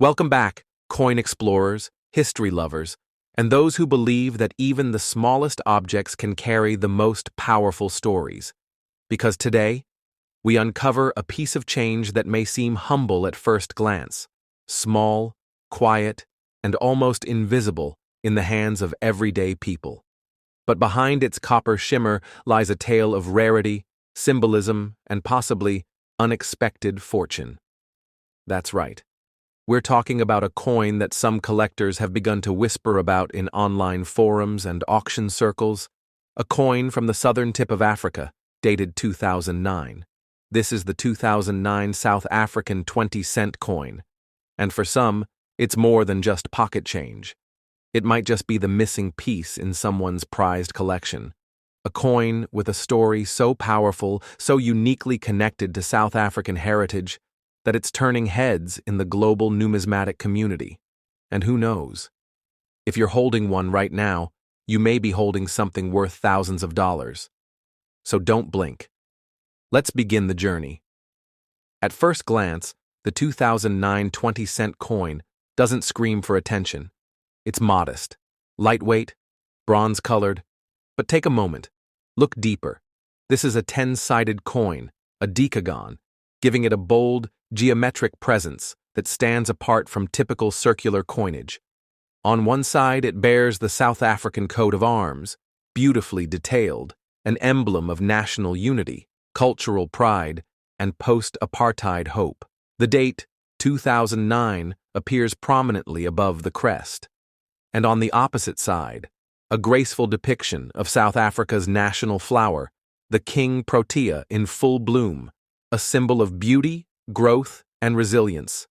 Welcome back, coin explorers, history lovers, and those who believe that even the smallest objects can carry the most powerful stories. Because today, we uncover a piece of change that may seem humble at first glance, small, quiet, and almost invisible in the hands of everyday people. But behind its copper shimmer lies a tale of rarity, symbolism, and possibly unexpected fortune. That's right. We're talking about a coin that some collectors have begun to whisper about in online forums and auction circles, a coin from the southern tip of Africa, dated 2009. This is the 2009 South African 20-cent coin, and for some, it's more than just pocket change. It might just be the missing piece in someone's prized collection. A coin with a story so powerful, so uniquely connected to South African heritage, that it's turning heads in the global numismatic community. And who knows? If you're holding one right now, you may be holding something worth thousands of dollars. So don't blink. Let's begin the journey. At first glance, the 2009 20-cent coin doesn't scream for attention. It's modest, lightweight, bronze-colored. But take a moment. Look deeper. This is a 10-sided coin, a decagon, giving it a bold, geometric presence that stands apart from typical circular coinage. On one side, it bears the South African coat of arms, beautifully detailed, an emblem of national unity, cultural pride, and post-apartheid hope. The date, 2009, appears prominently above the crest. And on the opposite side, a graceful depiction of South Africa's national flower, the King Protea in full bloom, a symbol of beauty, growth, and resilience.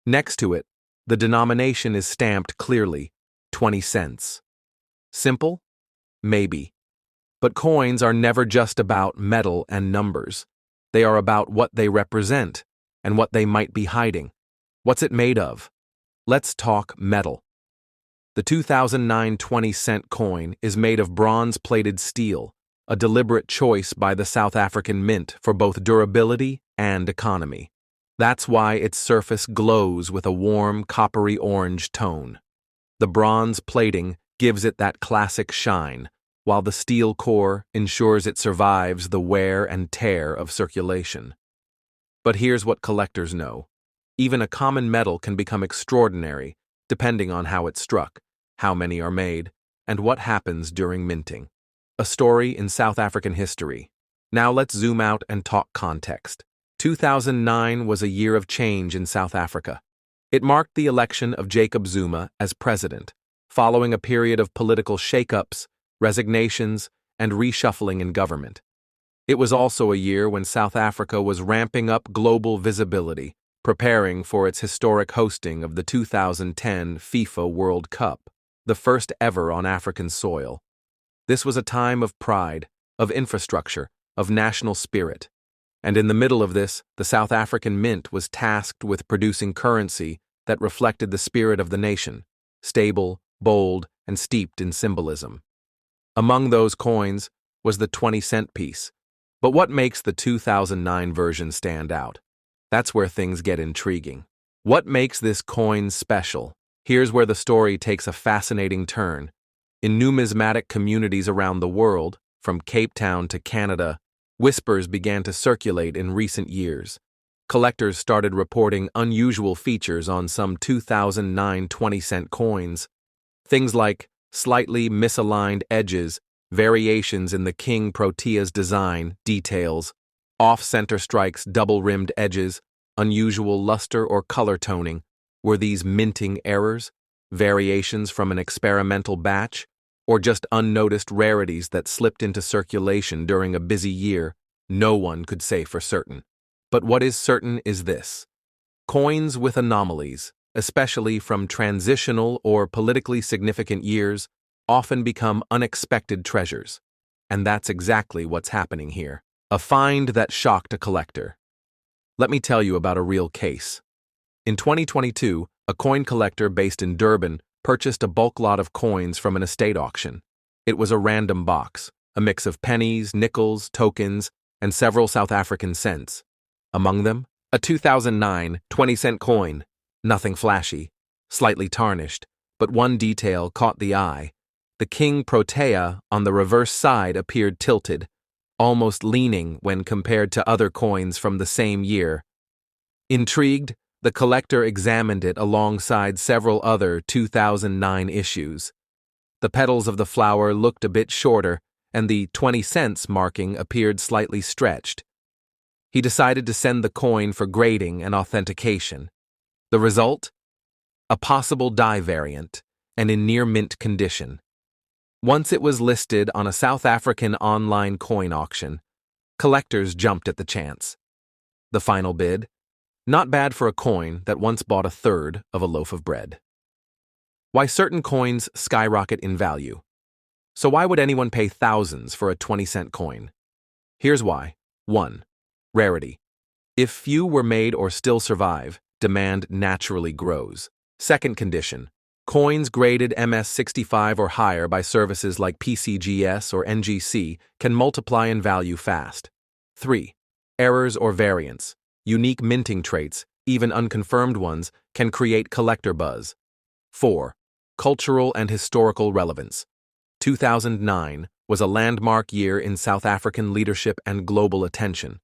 Next to it, the denomination is stamped clearly, 20 cents. Simple? Maybe. But coins are never just about metal and numbers. They are about what they represent and what they might be hiding. What's it made of? Let's talk metal. The 2009 20-cent coin is made of bronze-plated steel, a deliberate choice by the South African Mint for both durability and economy. That's why its surface glows with a warm, coppery orange tone. The bronze plating gives it that classic shine, while the steel core ensures it survives the wear and tear of circulation. But here's what collectors know. Even a common metal can become extraordinary, depending on how it's struck, how many are made, and what happens during minting. A story in South African history. Now let's zoom out and talk context. 2009 was a year of change in South Africa. It marked the election of Jacob Zuma as president, following a period of political shakeups, resignations, and reshuffling in government. It was also a year when South Africa was ramping up global visibility, preparing for its historic hosting of the 2010 FIFA World Cup, the first ever on African soil. This was a time of pride, of infrastructure, of national spirit. And in the middle of this, the South African Mint was tasked with producing currency that reflected the spirit of the nation, stable, bold, and steeped in symbolism. Among those coins was the 20-cent piece. But what makes the 2009 version stand out? That's where things get intriguing. What makes this coin special? Here's where the story takes a fascinating turn. In numismatic communities around the world, from Cape Town to Canada, whispers began to circulate in recent years. Collectors started reporting unusual features on some 2009 20-cent coins. Things like slightly misaligned edges, variations in the King Protea's design, details, off-center strikes, double-rimmed edges, unusual luster or color toning. Were these minting errors, variations from an experimental batch, or just unnoticed rarities that slipped into circulation during a busy year? No one could say for certain. But what is certain is this. Coins with anomalies, especially from transitional or politically significant years, often become unexpected treasures. And that's exactly what's happening here. A find that shocked a collector. Let me tell you about a real case. In 2022, a coin collector based in Durban purchased a bulk lot of coins from an estate auction. It was a random box, a mix of pennies, nickels, tokens, and several South African cents. Among them, a 2009 20-cent coin, Nothing flashy, slightly tarnished, but one detail caught the eye. The King Protea on the reverse side appeared tilted, almost leaning when compared to other coins from the same year. Intrigued, the collector examined it alongside several other 2009 issues. The petals of the flower looked a bit shorter, and the 20 cents marking appeared slightly stretched. He decided to send the coin for grading and authentication. The result? A possible die variant, and in near-mint condition. Once it was listed on a South African online coin auction, collectors jumped at the chance. The final bid? Not bad for a coin that once bought a third of a loaf of bread. Why certain coins skyrocket in value. So why would anyone pay thousands for a 20-cent coin? Here's why. 1. Rarity. If few were made or still survive, demand naturally grows. Second condition. Coins graded MS65 or higher by services like PCGS or NGC can multiply in value fast. 3. Errors or variants. Unique minting traits, even unconfirmed ones, can create collector buzz. 4. Cultural and historical relevance. 2009 was a landmark year in South African leadership and global attention.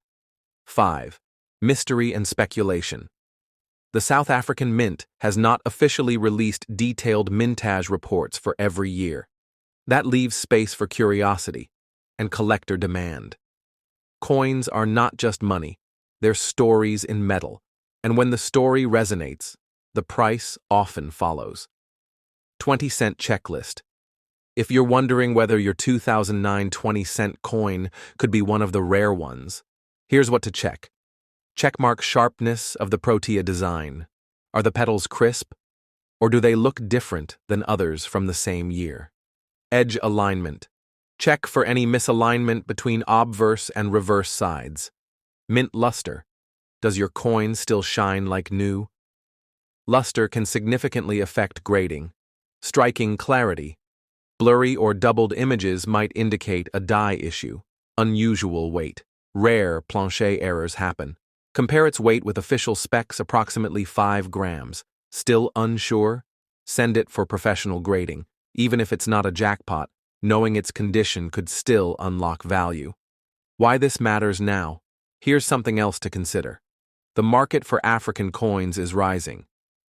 5. Mystery and speculation. The South African Mint has not officially released detailed mintage reports for every year. That leaves space for curiosity and collector demand. Coins are not just money, they're stories in metal, and when the story resonates, the price often follows. 20-cent checklist. If you're wondering whether your 2009 20-cent coin could be one of the rare ones, here's what to check. Checkmark sharpness of the Protea design. Are the petals crisp, or do they look different than others from the same year? Edge alignment. Check for any misalignment between obverse and reverse sides. Mint luster. Does your coin still shine like new? Luster can significantly affect grading. Striking clarity. Blurry or doubled images might indicate a die issue. Unusual weight. Rare plancher errors happen. Compare its weight with official specs, approximately 5 grams. Still unsure? Send it for professional grading. Even if it's not a jackpot, knowing its condition could still unlock value. Why this matters now? Here's something else to consider. The market for African coins is rising.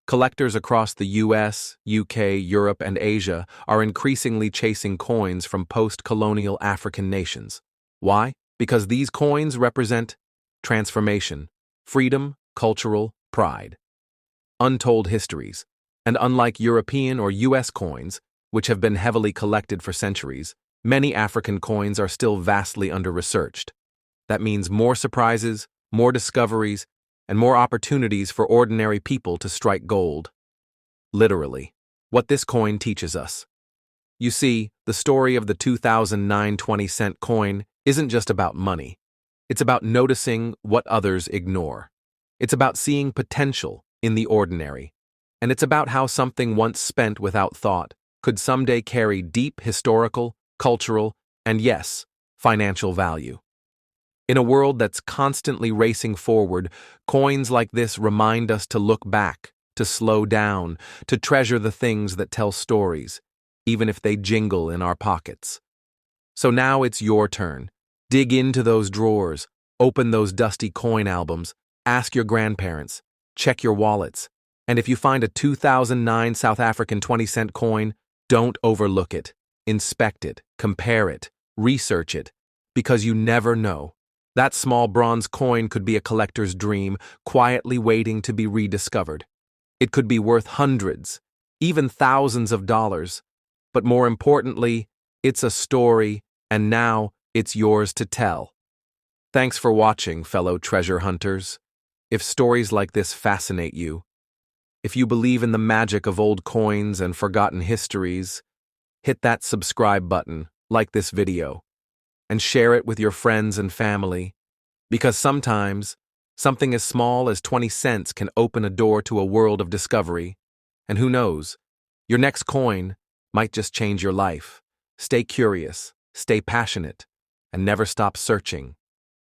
Collectors across the US, UK, Europe, and Asia are increasingly chasing coins from post-colonial African nations. Why? Because these coins represent transformation, freedom, cultural pride, untold histories, and unlike European or US coins, which have been heavily collected for centuries, many African coins are still vastly under-researched. That means more surprises, more discoveries, and more opportunities for ordinary people to strike gold. Literally, what this coin teaches us. You see, the story of the 2009 20-cent coin isn't just about money. It's about noticing what others ignore. It's about seeing potential in the ordinary. And it's about how something once spent without thought could someday carry deep historical, cultural, and yes, financial value. In a world that's constantly racing forward, coins like this remind us to look back, to slow down, to treasure the things that tell stories, even if they jingle in our pockets. So now it's your turn. Dig into those drawers, open those dusty coin albums, ask your grandparents, check your wallets, and if you find a 2009 South African 20-cent coin, don't overlook it. Inspect it, compare it, research it, because you never know. That small bronze coin could be a collector's dream, quietly waiting to be rediscovered. It could be worth hundreds, even thousands of dollars. But more importantly, it's a story, and now it's yours to tell. Thanks for watching, fellow treasure hunters. If stories like this fascinate you, if you believe in the magic of old coins and forgotten histories, hit that subscribe button, like this video, and share it with your friends and family, because sometimes something as small as 20 cents can open a door to a world of discovery, and who knows, your next coin might just change your life. Stay curious, stay passionate, and never stop searching.